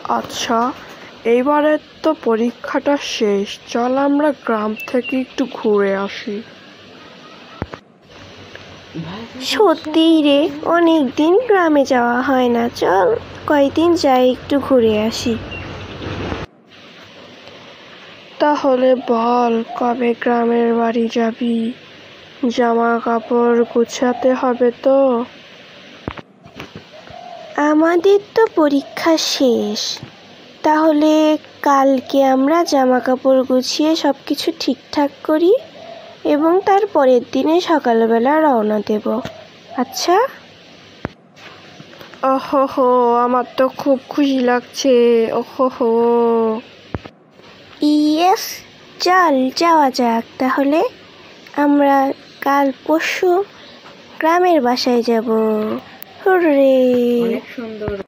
আচ্ছা, এইবারের তো পরীক্ষাটা শেষ, চল আমরা গ্রাম থেকে একটু ঘুরে আসি। সত্যিই রে, অনেকদিন গ্রামে যাওয়া হয় না, চল কয়েকদিন যাই একটু ঘুরে আসি। তাহলে বল কবে গ্রামের বাড়ি যাবি? জামা কাপড় গুছাতে হবে তো। আমাদের তো পরীক্ষা শেষ, তাহলে কালকে আমরা জামা কাপড় গুছিয়ে সব কিছু ঠিকঠাক করি এবং তার পরের দিনে সকালবেলা রওনা দেব। আচ্ছা? ওহো, আমার তো খুব খুশি লাগছে। ওহো। ইয়েস, চল যাওয়া যাক তাহলে। আমরা কাল পরশু গ্রামের বাসায় যাব। হুররে! অনেক সুন্দর।